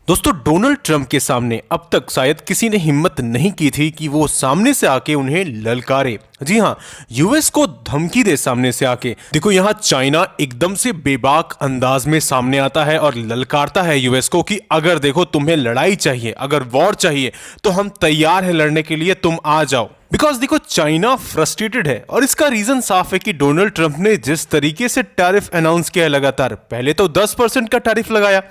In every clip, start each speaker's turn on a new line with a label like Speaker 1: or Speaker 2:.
Speaker 1: दोस्तों, Donald Trump के सामने अब तक शायद किसी ने हिम्मत नहीं की थी कि वो सामने से आके उन्हें ललकारे। जी हाँ, यूएस को धमकी दे सामने से आके। देखो, यहाँ चाइना एकदम से बेबाक अंदाज में सामने आता है और ललकारता है यूएस को कि अगर देखो तुम्हें लड़ाई चाहिए, अगर वॉर चाहिए तो हम तैयार हैं लड़ने के लिए, तुम आ जाओ। बिकॉज देखो, चाइना फ्रस्ट्रेटेड है और इसका रीजन साफ है कि डोनाल्ड ट्रंप ने जिस तरीके से टैरिफ अनाउंस किया है लगातार, पहले तो 10% का टैरिफ लगाया,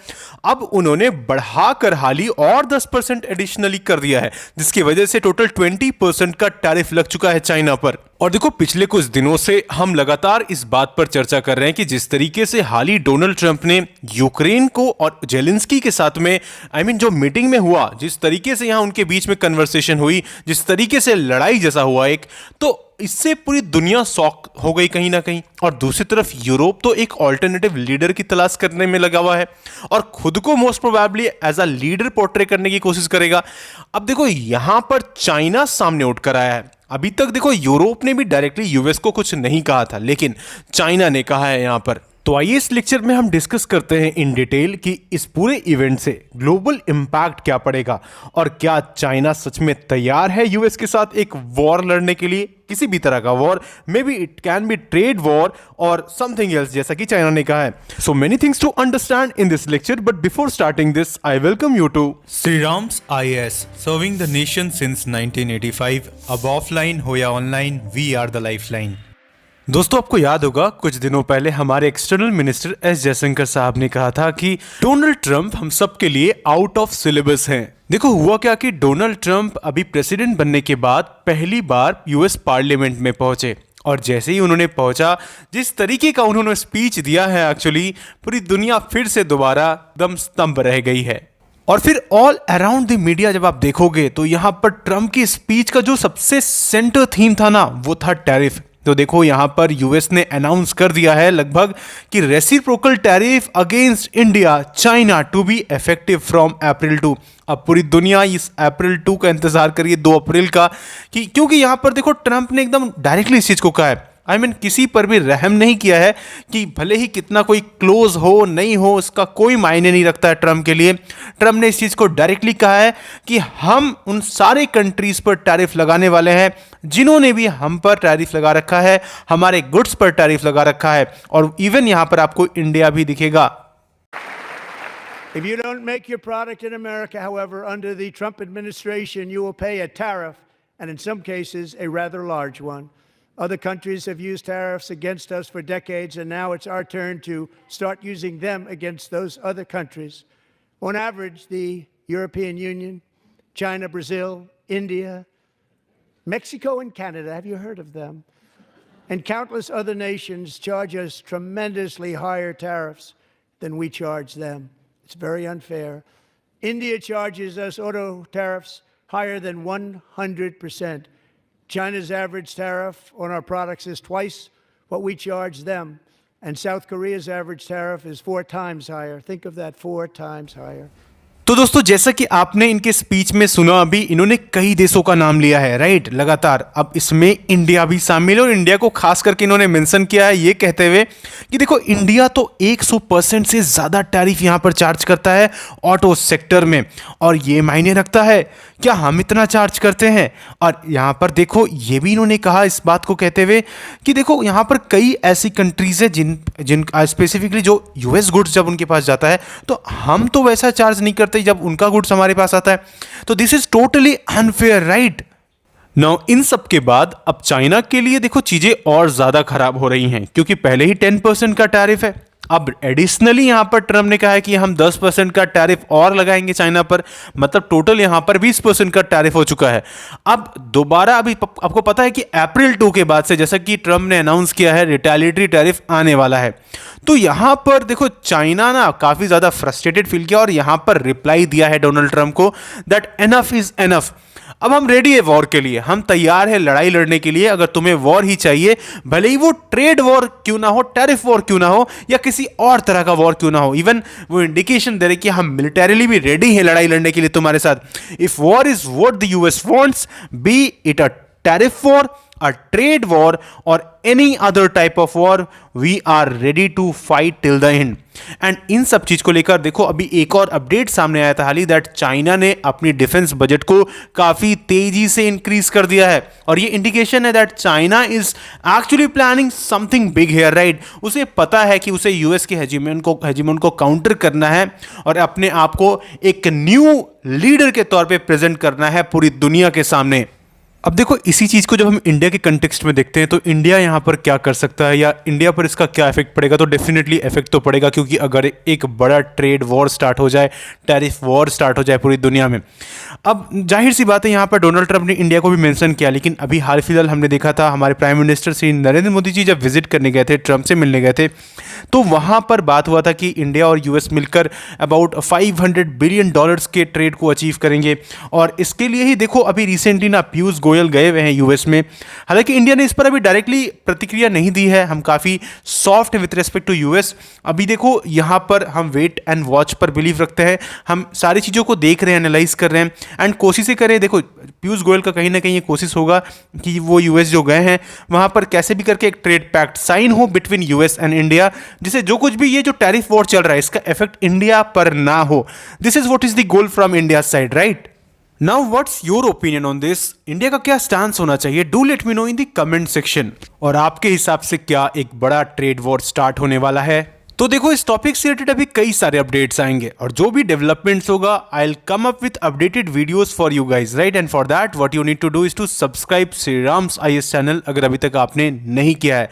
Speaker 1: अब उन्होंने बढ़ाकर हाल ही और 10% एडिशनली कर दिया है, जिसकी वजह से टोटल 20% का टैरिफ लग चुका है चाइना पर। और देखो, पिछले कुछ दिनों से हम लगातार इस बात पर चर्चा कर रहे हैं कि जिस तरीके से हाल ही डोनाल्ड ट्रंप ने यूक्रेन को और जेलेंस्की के साथ में जो मीटिंग में हुआ, जिस तरीके से यहां उनके बीच में कन्वर्सेशन हुई, जिस तरीके से लड़ाई जैसा हुआ एक, तो इससे पूरी दुनिया शॉक हो गई कहीं ना कहीं। और दूसरी तरफ यूरोप तो एक ऑल्टरनेटिव लीडर की तलाश करने में लगा हुआ है और खुद को most probably as a leader portray करने की कोशिश करेगा। अब देखो, यहां पर चाइना सामने उठकर आया है। अभी तक देखो, यूरोप ने भी डायरेक्टली यूएस को कुछ नहीं कहा था, लेकिन चाइना ने कहा है यहां पर। तो आइए इस लेक्चर में हम डिस्कस करते हैं इन डिटेल कि इस पूरे इवेंट से ग्लोबल इंपैक्ट क्या पड़ेगा और क्या चाइना सच में तैयार है यूएस के साथ एक वॉर लड़ने के लिए, किसी भी तरह का war, may be it can be trade war और समथिंग एल्स, जैसा कि चाइना ने कहा है। So many things to understand in this lecture, but before starting this I welcome you to
Speaker 2: Shriram's IAS, serving the nation since 1985. अब offline हो या online, we are the lifeline.
Speaker 1: दोस्तों, आपको याद होगा कुछ दिनों पहले हमारे एक्सटर्नल मिनिस्टर एस जयशंकर साहब ने कहा था कि डोनाल्ड ट्रंप हम सब के लिए आउट ऑफ सिलेबस हैं। देखो, हुआ क्या कि डोनाल्ड ट्रंप अभी प्रेसिडेंट बनने के बाद पहली बार यूएस पार्लियामेंट में पहुंचे और जैसे ही उन्होंने पहुंचा, जिस तरीके का उन्होंने स्पीच दिया है, एक्चुअली पूरी दुनिया फिर से दोबारा दम स्तंभ रह गई है। और फिर ऑल अराउंड द मीडिया जब आप देखोगे तो यहां पर ट्रंप की स्पीच का जो सबसे सेंटर थीम था ना, वो था टैरिफ। तो देखो, यहां पर यूएस ने अनाउंस कर दिया है लगभग कि reciprocal tariff against India China to be effective from April 2। अब पूरी दुनिया इस अप्रैल 2 का इंतजार करिए, 2 अप्रैल का, कि क्योंकि यहां पर देखो ट्रंप ने एकदम डायरेक्टली इस चीज को कहा है। किसी पर भी रहम नहीं किया है कि भले ही कितना कोई क्लोज हो नहीं हो, उसका कोई मायने नहीं रखता है ट्रंप के लिए। ट्रंप ने इस चीज को डायरेक्टली कहा है कि हम उन सारे कंट्रीज पर टैरिफ लगाने वाले हैं जिन्होंने भी हम पर टैरिफ लगा रखा है, हमारे गुड्स पर टैरिफ लगा रखा है। और इवन यहां पर आपको इंडिया भी दिखेगा।
Speaker 3: If you don't make your product in America, however, under the Trump administration, you will pay a tariff, and in some cases, a rather large one. Other countries have used tariffs against us for decades, and now it's our turn to start using them against those other countries. On average, the European Union, China, Brazil, India, Mexico, and Canada, have you heard of them? And countless other nations charge us tremendously higher tariffs than we charge them. It's very unfair. India charges us auto tariffs higher than 100%. China's average tariff on our products is twice what we charge them. And South Korea's average tariff is 4 times higher. Think of that, 4 times higher.
Speaker 1: तो दोस्तों, जैसा कि आपने इनके speech में सुना, अभी इन्होंने कई देशों का नाम लिया है, राइट, लगातार। अब इसमें इंडिया भी शामिल है और इंडिया को खास करके इन्होंने मेंशन किया है ये कहते हुए कि देखो, इंडिया तो 100% से ज़्यादा टैरिफ यहाँ पर चार्ज करता है ऑटो सेक्टर में, और ये मायने रखता है क्या हम इतना चार्ज करते हैं। और यहाँ पर देखो, ये भी इन्होंने कहा इस बात को कहते हुए कि देखो, यहाँ पर कई ऐसी कंट्रीज है जिन स्पेसिफिकली जो यूएस गुड्स जब उनके पास जाता है तो हम तो वैसा चार्ज नहीं करते जब उनका गुड्स हमारे पास आता है। तो this is totally unfair, right. Now in सब के बाद अब चाइना के लिए देखो चीजें और ज्यादा खराब हो रही हैं, क्योंकि पहले ही 10% का टैरिफ है। अब एडिशनली यहां पर ट्रंप ने कहा है कि हम 10% का टैरिफ और लगाएंगे चाइना पर, मतलब टोटल यहां पर 20% का टैरिफ हो चुका है। अब दोबारा अभी आपको पता है कि अप्रैल 2 के बाद से, जैसा कि ट्रंप ने अनाउंस किया है, रिटेलिएटरी टैरिफ आने वाला है। तो यहां पर देखो, चाइना ना काफी ज्यादा फ्रस्ट्रेटेड फील किया और यहां पर रिप्लाई दिया है डोनाल्ड ट्रंप को दैट एनफ इज एनफ। अब हम रेडी है वॉर के लिए, हम तैयार है लड़ाई लड़ने के लिए। अगर तुम्हें वॉर ही चाहिए, भले ही वो ट्रेड वॉर क्यों ना हो, टैरिफ वॉर क्यों ना हो, या किसी और तरह का वॉर क्यों ना हो, इवन वो इंडिकेशन दे रहे कि हम मिलिटरीली भी रेडी है लड़ाई लड़ने के लिए तुम्हारे साथ। If war is what the US wants, B it a tariff war a trade war or any other type of war, we are ready to fight till the end. And in सब चीज को लेकर देखो अभी एक और update सामने आया था हाल ही, दैट चाइना ने अपनी डिफेंस बजट को काफी तेजी से इंक्रीज कर दिया है और ये इंडिकेशन है that China is actually planning something big here, right. उसे पता है कि उसे यूएस के हेजीमोन को काउंटर करना है और अपने आप को एक न्यू लीडर के तौर पे प्रेजेंट करना है पूरी दुनिया के सामने। अब देखो इसी चीज को जब हम इंडिया के कंटेक्स्ट में देखते हैं तो इंडिया यहाँ पर क्या कर सकता है या इंडिया पर इसका क्या इफेक्ट पड़ेगा, तो डेफिनेटली इफेक्ट तो पड़ेगा, क्योंकि अगर एक बड़ा ट्रेड वॉर स्टार्ट हो जाए, टैरिफ वॉर स्टार्ट हो जाए पूरी दुनिया में। अब जाहिर सी बात है यहाँ पर डोनाल्ड ट्रंप ने इंडिया को भी मेंशन किया, लेकिन अभी हाल फिलहाल हमने देखा था हमारे प्राइम मिनिस्टर श्री नरेंद्र मोदी जी जब विजिट करने गए थे, ट्रंप से मिलने गए थे, तो वहाँ पर बात हुआ था कि इंडिया और यूएस मिलकर अबाउट $500 बिलियन के ट्रेड को अचीव करेंगे। और इसके लिए ही देखो अभी रिसेंटली ना पीयूष गोयल गए हुए हैं यूएस में। हालांकि इंडिया ने इस पर अभी डायरेक्टली प्रतिक्रिया नहीं दी है, हम काफ़ी soft with respect to US. अभी देखो यहाँ पर हम वेट एंड वॉच पर बिलीव रखते हैं, हम सारी चीज़ों को देख रहे हैं, एनालाइज कर रहे हैं एंड कोशिशें करें। देखो पीयूष गोयल का कहीं ना कहीं ये कोशिश होगा कि वो यूएस जो गए हैं वहाँ पर कैसे भी करके एक ट्रेड पैक्ट साइन हो बिटवीन यूएस एंड इंडिया, जिससे जो कुछ भी ये जो टैरिफ वॉर चल रहा है इसका इफेक्ट इंडिया पर ना हो। This is what is the goal from India side, right. Now what's your opinion on this? India का क्या स्टैंस होना चाहिए? Do let me know in the comment section. और आपके हिसाब से क्या एक बड़ा ट्रेड वॉर स्टार्ट होने वाला है? तो देखो इस टॉपिक से रिलेटेड अभी कई सारे अपडेट्स आएंगे और जो भी डेवलपमेंट्स होगा I will come up with updated videos for you guys, right. And for that what you need to do is to subscribe Shriram's IAS channel अगर अभी तक आपने नहीं किया है।